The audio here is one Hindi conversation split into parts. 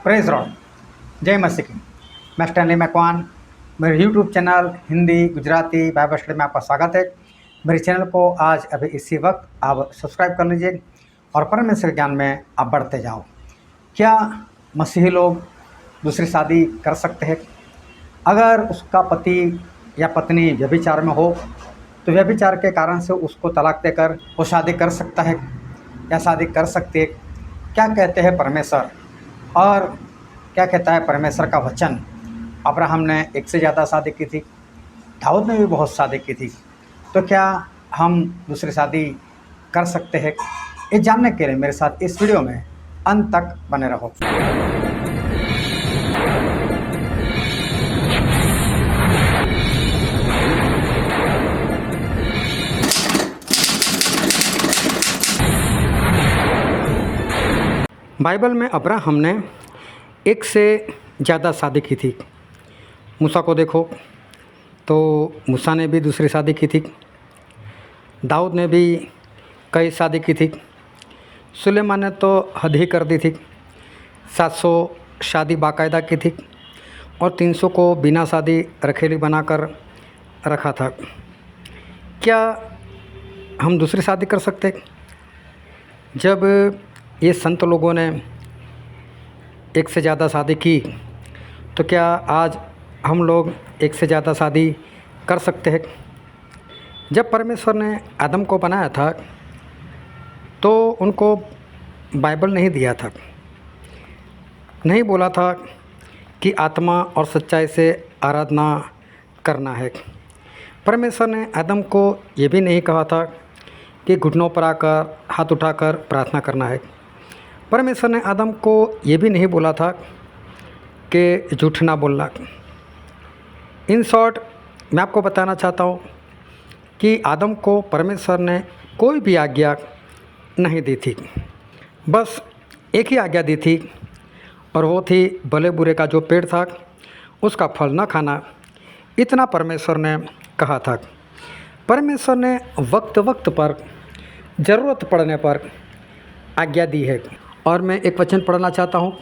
प्रेज रॉड जय मसीह की। मैं स्टैनली मैकवान, मेरे YouTube channel Hindi Gujarati Bible study में आपका स्वागत है। मेरे चैनल को आज अभी इसी वक्त आप सब्सक्राइब कर लीजिए और परमेश्वर ज्ञान में आप बढ़ते जाओ। क्या मसीही लोग दूसरी शादी कर सकते हैं? अगर उसका पति या पत्नी व्यभिचार में हो तो व्यभिचार के कारण से उसको तलाक देकर वो शादी कर सकता है या शादी कर सकती है? क्या कहते हैं परमेश्वर और क्या कहता है परमेश्वर का वचन? अब्राहम ने एक से ज़्यादा शादी की थी, दाऊद ने भी बहुत शादी की थी, तो क्या हम दूसरी शादी कर सकते हैं? ये जानने के लिए मेरे साथ इस वीडियो में अंत तक बने रहो। बाइबल में अब्राहम ने एक से ज़्यादा शादी की थी। मूसा को देखो तो मूसा ने भी दूसरी शादी की थी। दाऊद ने भी कई शादी की थी। सुलेमान ने तो हद ही कर दी थी। 700 शादी बाकायदा की थी और 300 को बिना शादी रखेली बनाकर रखा था। क्या हम दूसरी शादी कर सकते? जब ये संत लोगों ने एक से ज़्यादा शादी की तो क्या आज हम लोग एक से ज़्यादा शादी कर सकते हैं? जब परमेश्वर ने आदम को बनाया था तो उनको बाइबल नहीं दिया था, नहीं बोला था कि आत्मा और सच्चाई से आराधना करना है। परमेश्वर ने आदम को ये भी नहीं कहा था कि घुटनों पर आकर हाथ उठाकर प्रार्थना करना है। परमेश्वर ने आदम को ये भी नहीं बोला था कि झूठ ना बोलना। इन शॉर्ट मैं आपको बताना चाहता हूँ कि आदम को परमेश्वर ने कोई भी आज्ञा नहीं दी थी, बस एक ही आज्ञा दी थी और वो थी भले बुरे का जो पेड़ था उसका फल न खाना। इतना परमेश्वर ने कहा था। परमेश्वर ने वक्त वक्त पर ज़रूरत पड़ने पर आज्ञा दी है। और मैं एक वचन पढ़ना चाहता हूँ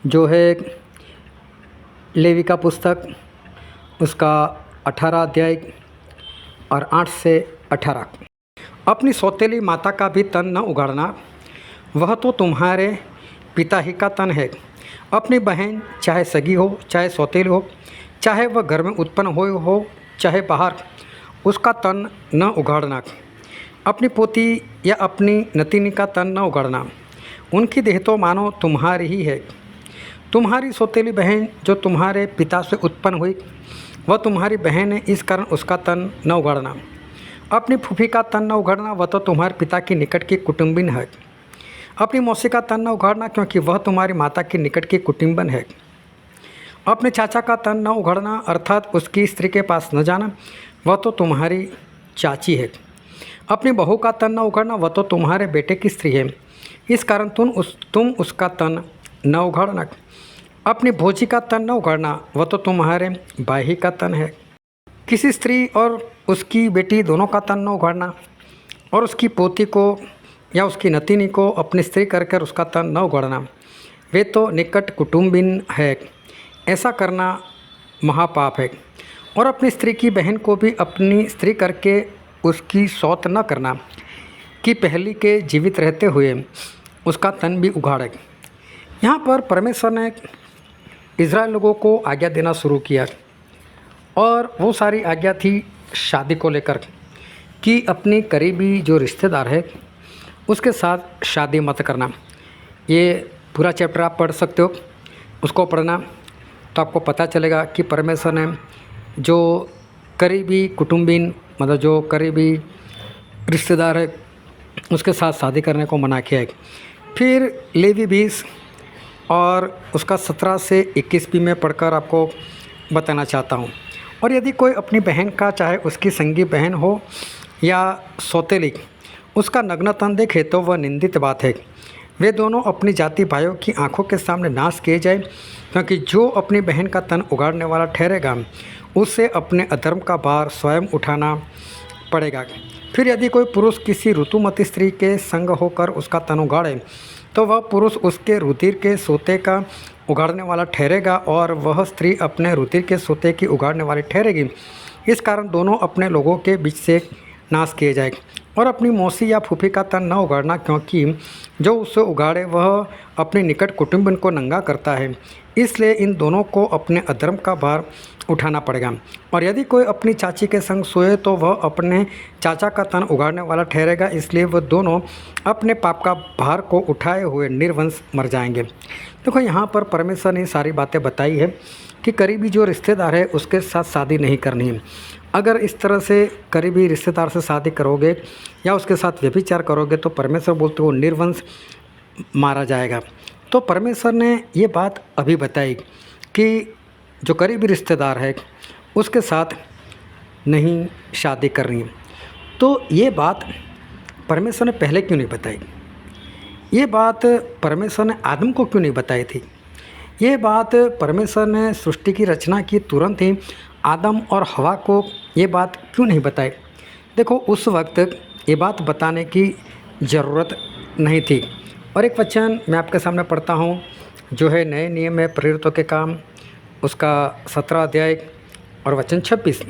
जो है लेवी का पुस्तक, उसका 18 अध्याय और 8 से 18। अपनी सौतेली माता का भी तन न उगाड़ना, वह तो तुम्हारे पिता ही का तन है। अपनी बहन चाहे सगी हो चाहे सौतेली हो, चाहे वह घर में उत्पन्न हो चाहे बाहर, उसका तन न उगाड़ना। अपनी पोती या अपनी नतीनी का तन न उगाड़ना, उनकी देह तो मानो तुम्हारी ही है। तुम्हारी सौतेली बहन जो तुम्हारे पिता से उत्पन्न हुई वह तुम्हारी बहन है, इस कारण उसका तन न उगाड़ना। अपनी फूफी का तन न उगाड़ना, वह तो तुम्हारे पिता की निकट की कुटुंबिन है। अपनी मौसी का तन न उगाड़ना, क्योंकि वह तुम्हारी माता की निकट की कुटुंबन है। अपने चाचा का तन न उगाड़ना, अर्थात उसकी स्त्री के पास न जाना, वह तो तुम्हारी चाची है। अपनी बहू का तन न उगाड़ना, वह तो तुम्हारे बेटे की स्त्री है, इस कारण तुम उसका तन न उगाड़ना। अपनी भोजी का तन न उगाड़ना, वह तो तुम्हारे भाई का तन है। किसी स्त्री और उसकी बेटी दोनों का तन न उगाड़ना और उसकी पोती को या उसकी नतीनी को अपनी स्त्री कर उसका तन न उगाड़ना, वे तो निकट कुटुंबिन है। ऐसा करना महापाप है। और अपनी स्त्री की बहन को भी अपनी स्त्री करके उसकी सौत न करना कि पहली के जीवित रहते हुए उसका तन भी उगाड़े। यहाँ पर परमेश्वर ने इज़राइल लोगों को आज्ञा देना शुरू किया और वो सारी आज्ञा थी शादी को लेकर कि अपनी करीबी जो रिश्तेदार है उसके साथ शादी मत करना। ये पूरा चैप्टर आप पढ़ सकते हो, उसको पढ़ना तो आपको पता चलेगा कि परमेश्वर ने जो करीबी कुटुंबिन मतलब जो करीबी रिश्तेदार है उसके साथ शादी करने को मना किया है। फिर लेवी 20 और उसका 17 से 21 भी मैं पढ़कर आपको बताना चाहता हूँ। और यदि कोई अपनी बहन का, चाहे उसकी संगी बहन हो या सौतेली, उसका नग्न तन देखे तो वह निंदित बात है। वे दोनों अपनी जाति भाइयों की आंखों के सामने नाश किए जाए, क्योंकि जो अपनी बहन का तन उगाड़ने वाला ठहरेगा उससे अपने अधर्म का भार स्वयं उठाना पड़ेगा। फिर यदि कोई पुरुष किसी ऋतुमती स्त्री के संग होकर उसका तन उगाड़े तो वह पुरुष उसके रुधिर के सोते का उगाड़ने वाला ठहरेगा और वह स्त्री अपने रुधिर के सोते की उगाड़ने वाली ठहरेगी। इस कारण दोनों अपने लोगों के बीच से नाश किए जाए। और अपनी मौसी या फूफी का तन न उगाड़ना, क्योंकि जो उसे उगाड़े वह अपने निकट कुटुंबन को नंगा करता है। इसलिए इन दोनों को अपने अधर्म का भार उठाना पड़ेगा। और यदि कोई अपनी चाची के संग सोए तो वह अपने चाचा का तन उगाड़ने वाला ठहरेगा। इसलिए वह दोनों अपने पाप का भार को उठाए हुए निर्वंश मर जाएंगे। देखो, यहाँ पर परमेश्वर ने सारी बातें बताई है कि करीबी जो रिश्तेदार है उसके साथ शादी नहीं करनी है। अगर इस तरह से करीबी रिश्तेदार से शादी करोगे या उसके साथ व्यभिचार करोगे तो परमेश्वर बोलते हो निर्वंश मारा जाएगा। तो परमेश्वर ने ये बात अभी बताई कि जो करीबी रिश्तेदार है उसके साथ नहीं शादी करनी है। तो ये बात परमेश्वर ने पहले क्यों नहीं बताई? ये बात परमेश्वर ने आदम को क्यों नहीं बताई थी? ये बात परमेश्वर ने सृष्टि की रचना की तुरंत ही आदम और हवा को ये बात क्यों नहीं बताई? देखो, उस वक्त ये बात बताने की ज़रूरत नहीं थी। और एक वचन मैं आपके सामने पढ़ता हूँ जो है नए नियम में प्रेरितों के काम उसका 17 अध्याय और वचन 26।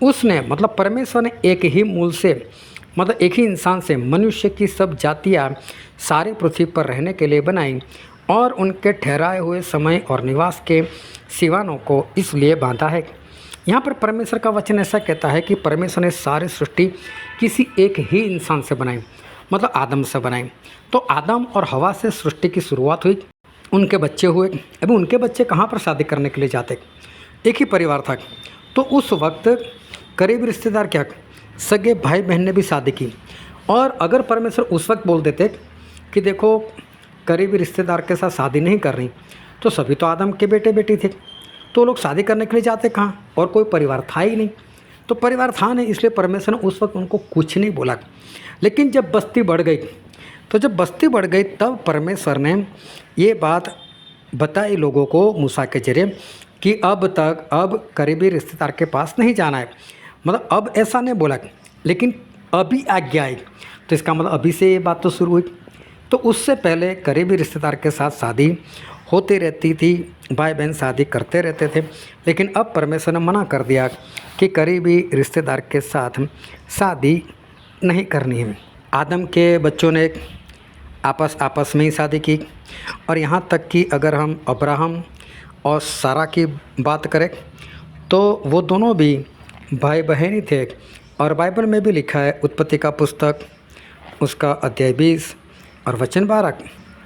उसने मतलब परमेश्वर ने एक ही मूल से मतलब एक ही इंसान से मनुष्य की सब जातियाँ सारे पृथ्वी पर रहने के लिए बनाई और उनके ठहराए हुए समय और निवास के सिवानों को इसलिए बांधा है। यहाँ पर परमेश्वर का वचन ऐसा कहता है कि परमेश्वर ने सारी सृष्टि किसी एक ही इंसान से बनाई, मतलब आदम से बनाई। तो आदम और हवा से सृष्टि की शुरुआत हुई, उनके बच्चे हुए। अभी उनके बच्चे कहाँ पर शादी करने के लिए जाते? एक ही परिवार था। तो उस वक्त करीबी रिश्तेदार क्या, सगे भाई बहन ने भी शादी की। और अगर परमेश्वर उस वक्त बोल देते कि देखो करीबी रिश्तेदार के साथ शादी नहीं कर रही, तो सभी तो आदम के बेटे बेटी थे, तो लोग शादी करने के लिए जाते कहाँ? और कोई परिवार था ही नहीं। तो परिवार था नहीं, इसलिए परमेश्वर ने उस वक्त उनको कुछ नहीं बोला। लेकिन जब बस्ती बढ़ गई, तो जब बस्ती बढ़ गई तब परमेश्वर ने ये बात बताई लोगों को मूसा के जरिए कि अब करीबी रिश्तेदार के पास नहीं जाना है। मतलब अब ऐसा नहीं बोला, लेकिन अभी आज्ञा आई। तो इसका मतलब अभी से ये बात तो शुरू हुई। तो उससे पहले करीबी रिश्तेदार के साथ शादी होती रहती थी, भाई बहन शादी करते रहते थे। लेकिन अब परमेश्वर ने मना कर दिया कि करीबी रिश्तेदार के साथ शादी नहीं करनी है। आदम के बच्चों ने आपस में ही शादी की। और यहाँ तक कि अगर हम अब्राहम और सारा की बात करें तो वो दोनों भी भाई बहन ही थे। और बाइबल में भी लिखा है, उत्पत्ति का पुस्तक उसका अध्याय 20 और वचन 12।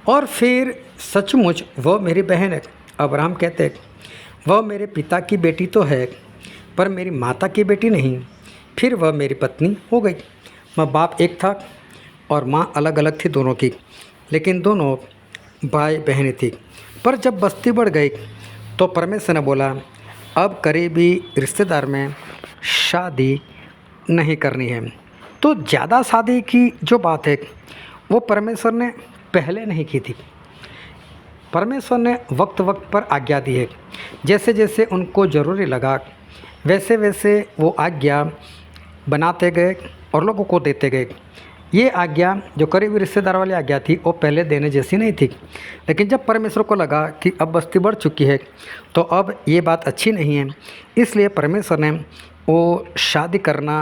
और फिर सचमुच वह मेरी बहन है। अब्राहम कहते, वह मेरे पिता की बेटी तो है पर मेरी माता की बेटी नहीं। फिर वह मेरी पत्नी हो गई। मैं बाप एक था और माँ अलग अलग थी दोनों की, लेकिन दोनों भाई बहन थी। पर जब बस्ती बढ़ गई तो परमेश्वर ने बोला अब करीबी रिश्तेदार में शादी नहीं करनी है। तो ज़्यादा शादी की जो बात है वो परमेश्वर ने पहले नहीं की थी। परमेश्वर ने वक्त वक्त पर आज्ञा दी है। जैसे जैसे उनको ज़रूरी लगा वैसे वैसे वो आज्ञा बनाते गए और लोगों को देते गए। ये आज्ञा जो करीबी रिश्तेदार वाली आज्ञा थी वो पहले देने जैसी नहीं थी। लेकिन जब परमेश्वर को लगा कि अब बस्ती बढ़ चुकी है तो अब ये बात अच्छी नहीं है, इसलिए परमेश्वर ने वो शादी करना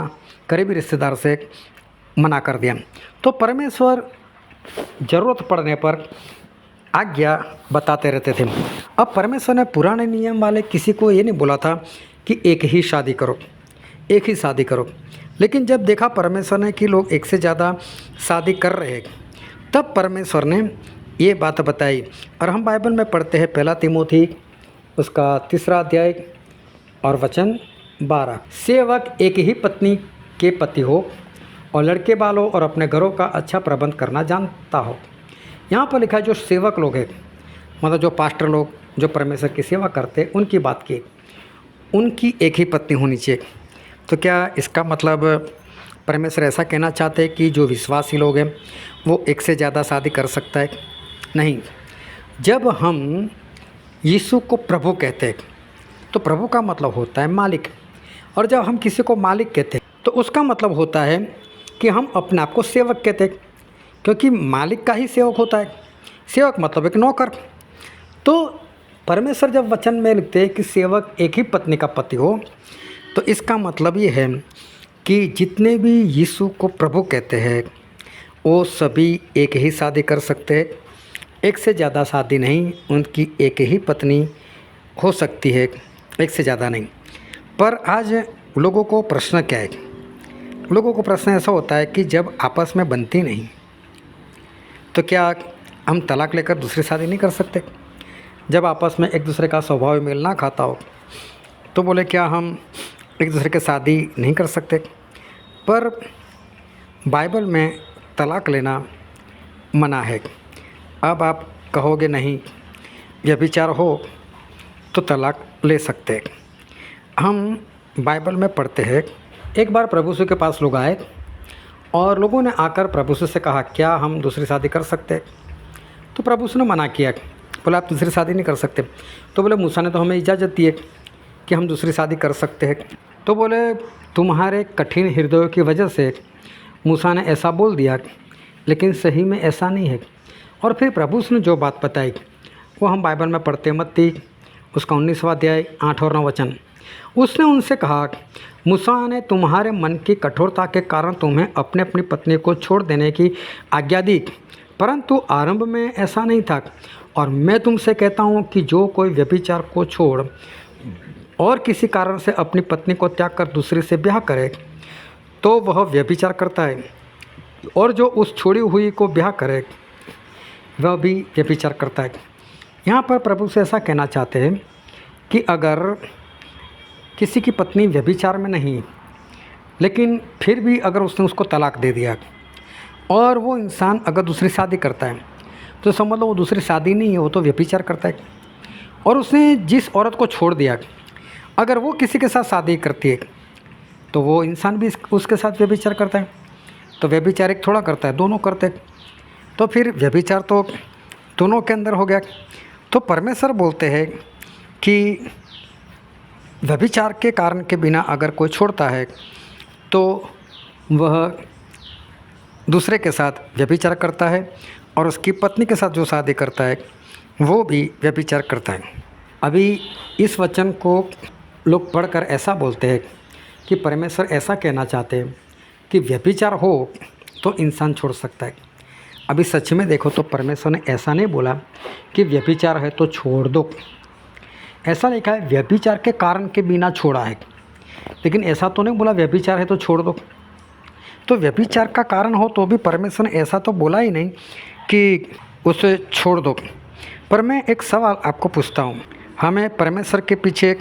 करीबी रिश्तेदार से मना कर दिया। तो परमेश्वर ज़रूरत पड़ने पर आज्ञा बताते रहते थे। अब परमेश्वर ने पुराने नियम वाले किसी को ये नहीं बोला था कि एक ही शादी करो, एक ही शादी करो। लेकिन जब देखा परमेश्वर ने कि लोग एक से ज़्यादा शादी कर रहे हैं, तब परमेश्वर ने ये बात बताई। और हम बाइबल में पढ़ते हैं 1 तिमोथी उसका 3 अध्याय और वचन 12। सेवक एक ही पत्नी के पति हो और लड़के बालों और अपने घरों का अच्छा प्रबंध करना जानता हो। यहाँ पर लिखा है जो सेवक लोग हैं, मतलब जो पास्टर लोग जो परमेश्वर की सेवा करते, उनकी बात की, उनकी एक ही पत्नी होनी चाहिए। तो क्या इसका मतलब परमेश्वर ऐसा कहना चाहते हैं कि जो विश्वासी लोग हैं वो एक से ज़्यादा शादी कर सकता है? नहीं। जब हम यीशु को प्रभु कहते हैं तो प्रभु का मतलब होता है मालिक। और जब हम किसी को मालिक कहते हैं तो उसका मतलब होता है कि हम अपने आप को सेवक कहते हैं, क्योंकि मालिक का ही सेवक होता है। सेवक मतलब एक नौकर। तो परमेश्वर जब वचन में लिखते हैं कि सेवक एक ही पत्नी का पति हो, तो इसका मतलब ये है कि जितने भी यीशु को प्रभु कहते हैं वो सभी एक ही शादी कर सकते हैं, एक से ज़्यादा शादी नहीं। उनकी एक ही पत्नी हो सकती है, एक से ज़्यादा नहीं। पर आज लोगों को प्रश्न क्या है? लोगों को प्रश्न ऐसा होता है कि जब आपस में बनती नहीं तो क्या हम तलाक लेकर दूसरी शादी नहीं कर सकते? जब आपस में एक दूसरे का स्वभाव मेल ना खाता हो तो बोले क्या हम एक दूसरे के शादी नहीं कर सकते? पर बाइबल में तलाक लेना मना है। अब आप कहोगे नहीं, व्यभिचार हो तो तलाक ले सकते हैं। हम बाइबल में पढ़ते हैं, एक बार प्रभु यीशु के पास लोग आए और लोगों ने आकर प्रभु यीशु से कहा क्या हम दूसरी शादी कर सकते हैं? तो प्रभु यीशु ने मना किया, बोला आप दूसरी शादी नहीं कर सकते। तो बोले मूसा ने तो हमें इजाज़त दी है कि हम दूसरी शादी कर सकते हैं। तो बोले तुम्हारे कठिन हृदयों की वजह से मूसा ने ऐसा बोल दिया, लेकिन सही में ऐसा नहीं है। और फिर प्रभु यीशु ने जो बात बताई वो हम बाइबल में पढ़ते हैं, मत्ती उसका 19वां अध्याय 8 और 9 वचन। उसने उनसे कहा, मूसा ने तुम्हारे मन की कठोरता के कारण तुम्हें अपने अपनी पत्नी को छोड़ देने की आज्ञा दी, परंतु आरंभ में ऐसा नहीं था। और मैं तुमसे कहता हूँ कि जो कोई व्यभिचार को छोड़ और किसी कारण से अपनी पत्नी को त्याग कर दूसरे से ब्याह करे तो वह व्यभिचार करता है, और जो उस छोड़ी हुई को ब्याह करे वह भी व्यभिचार करता है। यहाँ पर प्रभु से ऐसा कहना चाहते हैं कि अगर किसी की पत्नी व्यभिचार में नहीं, लेकिन फिर भी अगर उसने उसको तलाक दे दिया और वो इंसान अगर दूसरी शादी करता है तो समझ लो वो दूसरी शादी नहीं है, वो तो व्यभिचार करता है। और उसने जिस औरत को छोड़ दिया, अगर वो किसी के साथ शादी करती है तो वो इंसान भी उसके साथ व्यभिचार करता है। तो व्यभिचार एक थोड़ा करता है, दोनों करते हैं। तो फिर व्यभिचार तो दोनों के अंदर हो गया। तो परमेश्वर बोलते हैं कि व्यभिचार के कारण के बिना अगर कोई छोड़ता है तो वह दूसरे के साथ व्यभिचार करता है, और उसकी पत्नी के साथ जो शादी करता है वो भी व्यभिचार करता है। अभी इस वचन को लोग पढ़कर ऐसा बोलते हैं कि परमेश्वर ऐसा कहना चाहते हैं कि व्यभिचार हो तो इंसान छोड़ सकता है। अभी सच में देखो तो परमेश्वर ने ऐसा नहीं बोला कि व्यभिचार है तो छोड़ दो। ऐसा लिखा है व्यभिचार के कारण के बिना छोड़ा है, लेकिन ऐसा तो नहीं बोला व्यभिचार है तो छोड़ दो। तो व्यभिचार का कारण हो तो भी परमेश्वर ने ऐसा तो बोला ही नहीं कि उसे छोड़ दो। पर मैं एक सवाल आपको पूछता हूँ, हमें परमेश्वर के पीछे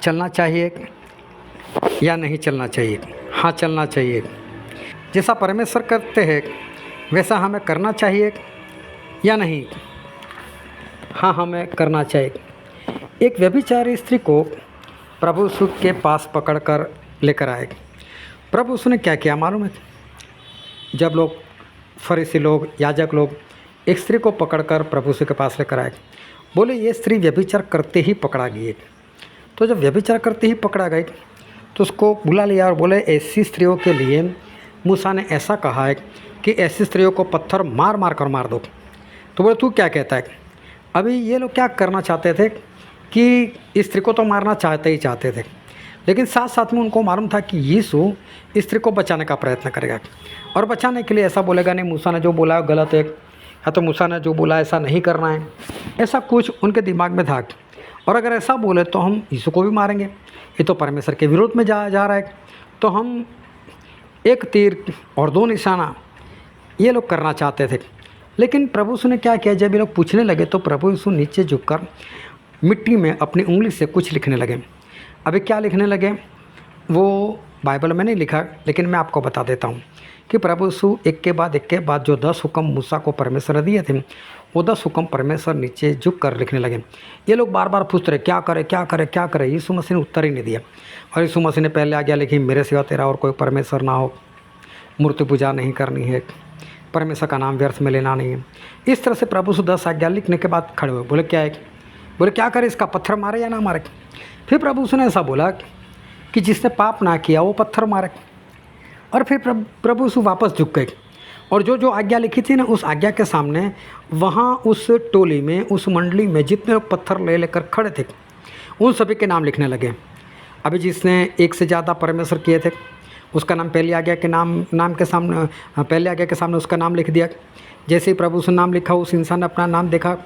चलना चाहिए या नहीं चलना चाहिए? हाँ, चलना चाहिए। जैसा परमेश्वर करते हैं वैसा हमें करना चाहिए या नहीं? हाँ, हमें करना चाहिए। एक व्यभिचारी स्त्री को प्रभु यीशु के पास पकड़कर लेकर आए। प्रभु यीशु ने क्या किया मालूम है? जब लोग फरीसी लोग, याजक लोग एक स्त्री को पकड़कर प्रभु यीशु के पास लेकर आए, बोले ये स्त्री व्यभिचार करते ही पकड़ा गई। तो जब व्यभिचार करते ही पकड़ा गई तो उसको बुला लिया और बोले ऐसी स्त्रियों के लिए मूसा ने ऐसा कहा है कि ऐसी स्त्रियों को पत्थर मार मार कर मार दो। तो बोले तू क्या कहता है? अभी ये लोग क्या करना चाहते थे कि इस स्त्री को तो मारना चाहते थे, लेकिन साथ साथ में उनको मालूम था कि यीशु इस स्त्री को बचाने का प्रयत्न करेगा, और बचाने के लिए ऐसा बोलेगा नहीं मूसा ने जो बोला है गलत है, या तो मूसा ने जो बोला ऐसा नहीं करना है, ऐसा कुछ उनके दिमाग में था। और अगर ऐसा बोले तो हम यीशु को भी मारेंगे, ये तो परमेश्वर के विरोध में जा रहा है। तो हम एक तीर और दो निशाना ये लोग करना चाहते थे। लेकिन प्रभु यीशु ने क्या किया, जब ये लोग पूछने लगे तो प्रभु यीशु नीचे झुककर मिट्टी में अपनी उंगली से कुछ लिखने लगे। अभी क्या लिखने लगे वो बाइबल में नहीं लिखा, लेकिन मैं आपको बता देता हूँ कि प्रभु यीशु एक के बाद जो 10 हुक्म मूसा को परमेश्वर ने दिए थे, वो 10 हुक्म परमेश्वर नीचे झुक कर लिखने लगे। ये लोग बार बार पूछते रहे क्या करे क्या करे क्या करे। यीशु मसीह ने उत्तर ही नहीं दिया। और यीशु मसीह ने पहले आज्ञा लिखी, मेरे सिवा तेरा और कोई परमेश्वर ना हो, मूर्ति पूजा नहीं करनी है, परमेश्वर का नाम व्यर्थ में लेना नहीं है। इस तरह से प्रभु यीशु 10 आज्ञा लिखने के बाद खड़े हुए, बोले क्या है? बोले क्या करे, इसका पत्थर मारे या ना मारे? फिर प्रभु यीशु ने ऐसा बोला कि जिसने पाप ना किया वो पत्थर मारे। और फिर प्रभु यीशु वापस झुक गए और जो जो आज्ञा लिखी थी ना, उस आज्ञा के सामने वहाँ उस टोली में, उस मंडली में जितने लोग पत्थर ले लेकर खड़े थे, उन सभी के नाम लिखने लगे। अभी जिसने एक से ज़्यादा परमेश्वर किए थे, उसका नाम पहली आज्ञा के नाम के सामने, पहले आज्ञा के सामने उसका नाम लिख दिया। जैसे ही प्रभु उसने नाम लिखा, उस इंसान ने अपना नाम देखा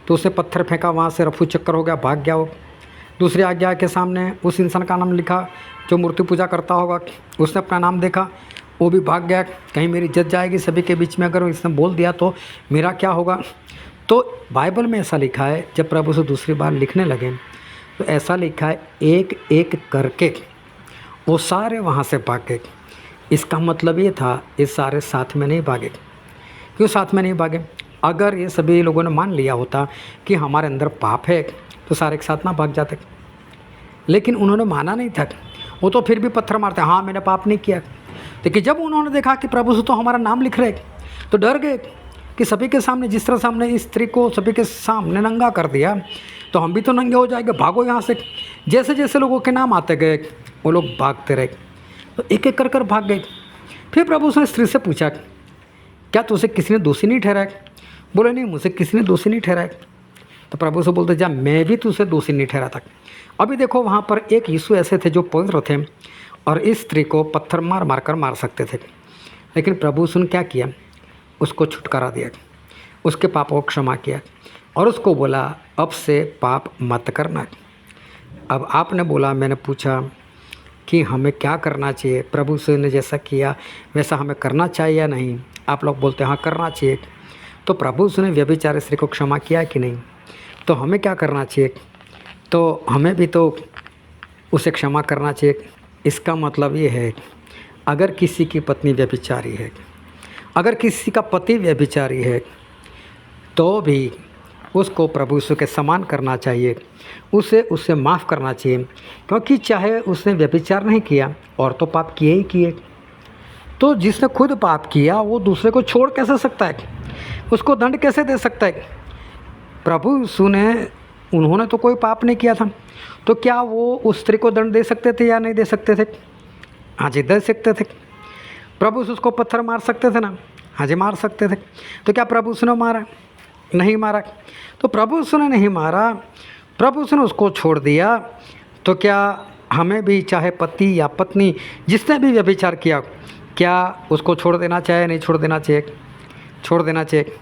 तो उसने पत्थर फेंका, वहाँ से रफू चक्कर हो गया, भाग गया वो। दूसरी आज्ञा के सामने उस इंसान का नाम लिखा जो मूर्ति पूजा करता होगा, उसने अपना नाम देखा, वो भी भाग गया, कहीं मेरी इज्जत जाएगी सभी के बीच में, अगर इसने बोल दिया तो मेरा क्या होगा। तो बाइबल में ऐसा लिखा है, जब प्रभु से दूसरी बार लिखने लगे तो ऐसा लिखा है, एक एक करके वो सारे वहाँ से भागे। इसका मतलब ये था, ये सारे साथ में नहीं भागे। क्यों साथ में नहीं भागे? अगर ये सभी लोगों ने मान लिया होता कि हमारे अंदर पाप है तो सारे एक साथ ना भाग जाते, लेकिन उन्होंने माना नहीं था। वो तो फिर भी पत्थर मारते, हाँ मैंने पाप नहीं किया। लेकिन जब उन्होंने देखा कि प्रभु से तो हमारा नाम लिख रहे, तो डर गए कि सभी के सामने, जिस तरह सामने इस स्त्री को सभी के सामने नंगा कर दिया, तो हम भी तो नंगे हो जाएंगे, भागो यहाँ से। जैसे जैसे लोगों के नाम आते गए वो लोग भागते रहे, तो एक एक कर भाग गए। फिर प्रभु उसने स्त्री से पूछा, क्या तुझे किसी ने दोषी नहीं ठहराया? बोले नहीं, मुझे किसी ने दोषी नहीं ठहराया। तो प्रभु से बोलते, जा मैं भी तुझे दोषी नहीं ठहराता। अभी देखो वहाँ पर एक यीशु ऐसे थे जो पवित्र थे और इस स्त्री को पत्थर मार मार कर मार सकते थे, लेकिन प्रभु उसने क्या किया? उसको छुटकारा दिया, उसके पापों को क्षमा किया और उसको बोला अब से पाप मत करना। अब आपने बोला, मैंने पूछा कि हमें क्या करना चाहिए, प्रभु से ने जैसा किया वैसा हमें करना चाहिए या नहीं? आप लोग बोलते हैं हाँ करना चाहिए। तो प्रभु उसने व्यभिचारी स्त्री को क्षमा किया कि नहीं? तो हमें क्या करना चाहिए? तो हमें भी तो उसे क्षमा करना चाहिए। इसका मतलब ये है, अगर किसी की पत्नी व्यभिचारी है, अगर किसी का पति व्यभिचारी है, तो भी उसको प्रभु यीशु के समान करना चाहिए, उसे माफ़ करना चाहिए, क्योंकि चाहे उसने व्यभिचार नहीं किया और तो पाप किए ही किए। तो जिसने खुद पाप किया वो दूसरे को छोड़ कैसे सकता है? उसको दंड कैसे दे सकता है? प्रभु यीशु ने, उन्होंने तो कोई पाप नहीं किया था, तो क्या वो उस स्त्री को दंड दे सकते थे या नहीं दे सकते थे? हाँ जी, दे सकते थे। प्रभु यीशु उसको पत्थर मार सकते थे ना? हाँ जी, मार सकते थे। तो क्या प्रभु यीशु ने मारा? नहीं मारा। तो प्रभु यीशु ने नहीं मारा, प्रभु यीशु ने उसको छोड़ दिया। तो क्या हमें भी, चाहे पति या पत्नी जिसने भी व्यभिचार किया, क्या उसको छोड़ देना चाहिए? नहीं छोड़ देना चाहिए? छोड़ देना चाहिए।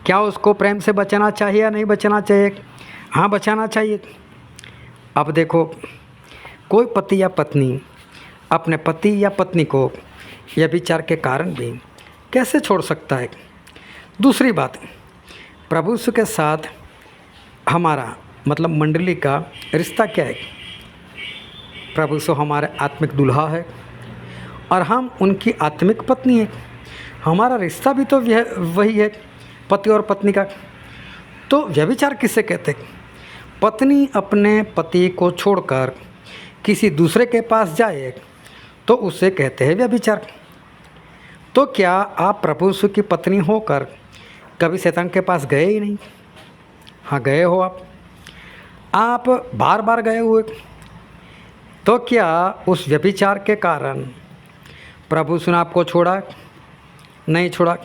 क्या उसको प्रेम से बचाना चाहिए या नहीं बचाना चाहिए? हाँ, बचाना चाहिए। अब देखो, कोई पति या पत्नी अपने पति या पत्नी को व्यभिचार के कारण भी कैसे छोड़ सकता है? दूसरी बात, प्रभु यीशु के साथ हमारा मतलब मंडली का रिश्ता क्या है? प्रभु यीशु हमारे आत्मिक दूल्हा है और हम उनकी आत्मिक पत्नी है। हमारा रिश्ता भी तो वही है, पति और पत्नी का। तो व्यभिचार किसे कहते हैं? पत्नी अपने पति को छोड़कर किसी दूसरे के पास जाए तो उसे कहते हैं व्यभिचार। तो क्या आप प्रभु यीशु की पत्नी होकर कभी शैतान के पास गए ही नहीं? हाँ, गए हो आप बार बार गए हुए। तो क्या उस व्यभिचार के कारण प्रभु यीशु ने आपको छोड़ा? नहीं छोड़ा।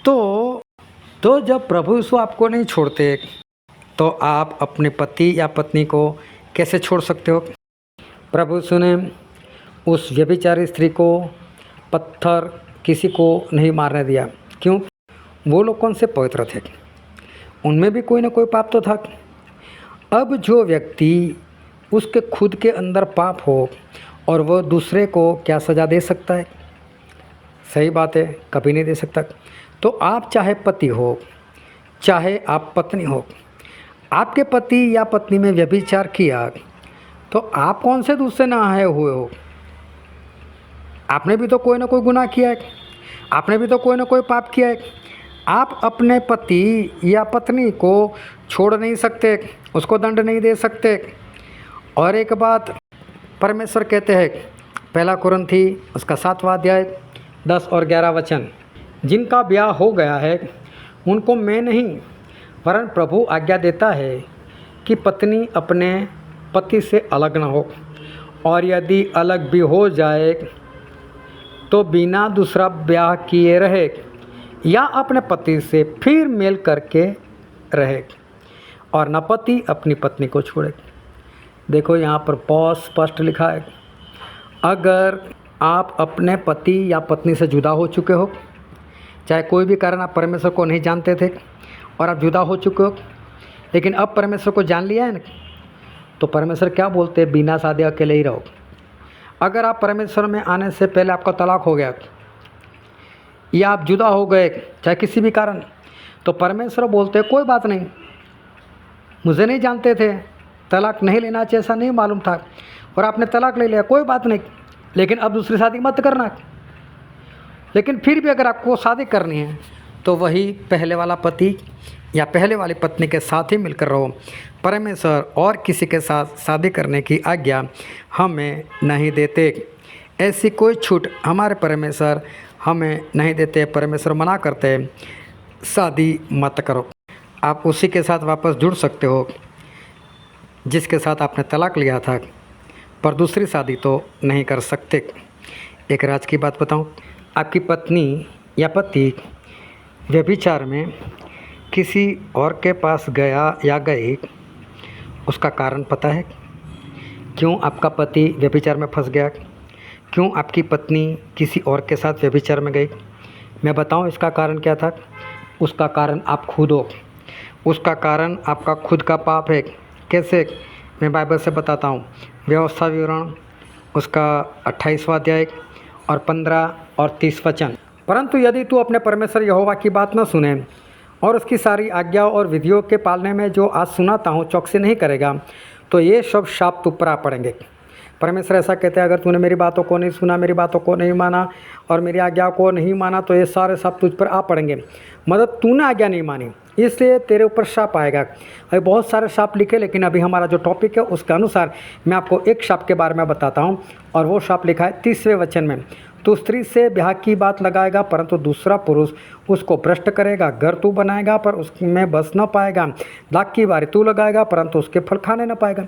तो जब प्रभु यीशु आपको नहीं छोड़ते तो आप अपने पति या पत्नी को कैसे छोड़ सकते हो? प्रभु यीशु ने उस व्यभिचारी स्त्री को पत्थर किसी को नहीं मारने दिया। क्यों? वो लोग कौन से पवित्र थे, उनमें भी कोई ना कोई पाप तो था। अब जो व्यक्ति उसके खुद के अंदर पाप हो और वह दूसरे को क्या सज़ा दे सकता है? सही बात है, कभी नहीं दे सकता। तो आप चाहे पति हो चाहे आप पत्नी हो, आपके पति या पत्नी में व्यभिचार किया तो आप कौन से दूसरे नहाए हुए हो? आपने भी तो कोई ना कोई गुनाह किया है, आपने भी तो कोई ना कोई पाप किया है। आप अपने पति या पत्नी को छोड़ नहीं सकते, उसको दंड नहीं दे सकते। और एक बात परमेश्वर कहते हैं, पहला कुरिन्थी उसका 7वां अध्याय 10 और 11 वचन, जिनका ब्याह हो गया है उनको मैं नहीं वरन प्रभु आज्ञा देता है कि पत्नी अपने पति से अलग न हो, और यदि अलग भी हो जाए तो बिना दूसरा ब्याह किए रहे या अपने पति से फिर मेल करके रहे, और न पति अपनी पत्नी को छोड़े। देखो यहाँ पर बहुत स्पष्ट लिखा है, अगर आप अपने पति या पत्नी से जुदा हो चुके हो, चाहे कोई भी कारण आप परमेश्वर को नहीं जानते थे और आप जुदा हो चुके हो, लेकिन अब परमेश्वर को जान लिया है ना, तो परमेश्वर क्या बोलते हैं, बिना शादी अकेले ही रहो। अगर आप परमेश्वर में आने से पहले आपका तलाक हो गया या आप जुदा हो गए चाहे किसी भी कारण, तो परमेश्वर बोलते हैं कोई बात नहीं, मुझे नहीं जानते थे, तलाक नहीं लेना चाहिए ऐसा नहीं मालूम था और आपने तलाक ले लिया, कोई बात नहीं, लेकिन अब दूसरी शादी मत करना। लेकिन फिर भी अगर आपको शादी करनी है तो वही पहले वाला पति या पहले वाली पत्नी के साथ ही मिलकर रहो। परमेश्वर और किसी के साथ शादी करने की आज्ञा हमें नहीं देते, ऐसी कोई छूट हमारे परमेश्वर हमें नहीं देते। परमेश्वर मना करते हैं शादी मत करो। आप उसी के साथ वापस जुड़ सकते हो जिसके साथ आपने तलाक लिया था, पर दूसरी शादी तो नहीं कर सकते। एक राज की बात बताऊं, आपकी पत्नी या पति व्यभिचार में किसी और के पास गया या गई, उसका कारण पता है? क्यों आपका पति व्यभिचार में फंस गया? क्यों आपकी पत्नी किसी और के साथ व्यभिचार में गई? मैं बताऊं इसका कारण क्या था? उसका कारण आप खुद हो, उसका कारण आपका खुद का पाप है। कैसे? मैं बाइबल से बताता हूँ। व्यवस्था विवरण उसका 28वां अध्याय और 15 और 30 वचन। परंतु यदि तू अपने परमेश्वर यहोवा की बात न सुने और उसकी सारी आज्ञा और विधियों के पालने में जो आज सुनाता हूँ चौकसी नहीं करेगा, तो ये सब शाप तुम पर आ पड़ेंगे। परमेश्वर ऐसा कहते हैं, अगर तूने मेरी बातों को नहीं सुना, मेरी बातों को नहीं माना और मेरी आज्ञा को नहीं माना, तो ये सारे शाप तुझ पर आ पड़ेंगे। मतलब तूने आज्ञा नहीं मानी, इसलिए तेरे ऊपर शाप आएगा। अभी बहुत सारे शाप लिखे, लेकिन अभी हमारा जो टॉपिक है उसके अनुसार मैं आपको एक शाप के बारे में बताता हूँ, और वो शाप लिखा है 30वें वचन में। तो स्त्री से ब्याह की बात लगाएगा, परंतु दूसरा पुरुष उसको भ्रष्ट करेगा। घर तू बनाएगा पर उसमें बस न पाएगा। दाख की बारी तू लगाएगा, परंतु उसके फल खाने न पाएगा।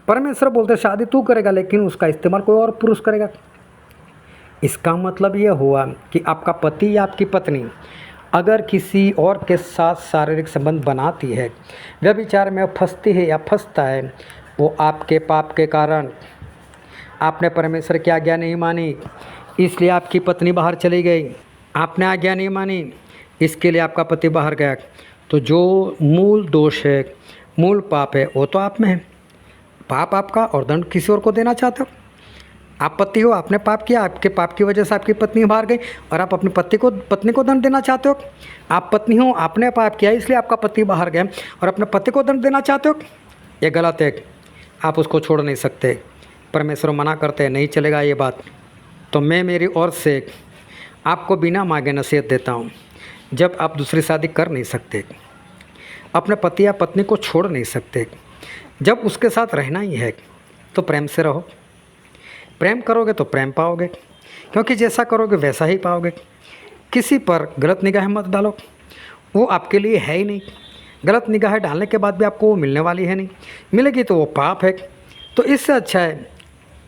परमेश्वर बोलते शादी तू करेगा, लेकिन उसका इस्तेमाल कोई और पुरुष करेगा। इसका मतलब ये हुआ कि आपका पति या आपकी पत्नी अगर किसी और के साथ शारीरिक संबंध बनाती है, व्यभिचार में फंसती है या फंसता है, वो आपके पाप के कारण। आपने परमेश्वर की आज्ञा नहीं मानी, इसलिए आपकी पत्नी बाहर चली गई। आपने आज्ञा नहीं मानी, इसके लिए आपका पति बाहर गया। तो जो मूल दोष है, मूल पाप है, वो तो आप में है। पाप आपका और दंड किसी और को देना चाहते हो। आप पति हो, आपने पाप किया, आपके पाप की वजह से आपकी पत्नी बाहर गई और आप अपनी पत्नी को दंड देना चाहते हो। आप पत्नी हो, आपने पाप किया, इसलिए आपका पति बाहर गया और अपने पति को दंड देना चाहते हो। ये गलत है। आप उसको छोड़ नहीं सकते। परमेश्वर मना करते हैं, नहीं चलेगा ये बात। तो मैं मेरी ओर से आपको बिना मांगे नसीहत देता हूँ, जब आप दूसरी शादी कर नहीं सकते, अपने पति या पत्नी को छोड़ नहीं सकते, जब उसके साथ रहना ही है, तो प्रेम से रहो। प्रेम करोगे तो प्रेम पाओगे, क्योंकि जैसा करोगे वैसा ही पाओगे। किसी पर गलत निगाह मत डालो, वो आपके लिए है ही नहीं। गलत निगाह डालने के बाद भी आपको वो मिलने वाली है नहीं, मिलेगी तो वो पाप है। तो इससे अच्छा है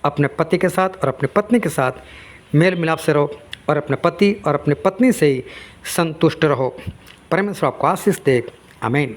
अपने पति के साथ और अपनी पत्नी के साथ मेल मिलाप से रहो और अपने पति और अपनी पत्नी से ही संतुष्ट रहो। परमेश्वर आपको आशीष दे। आमीन।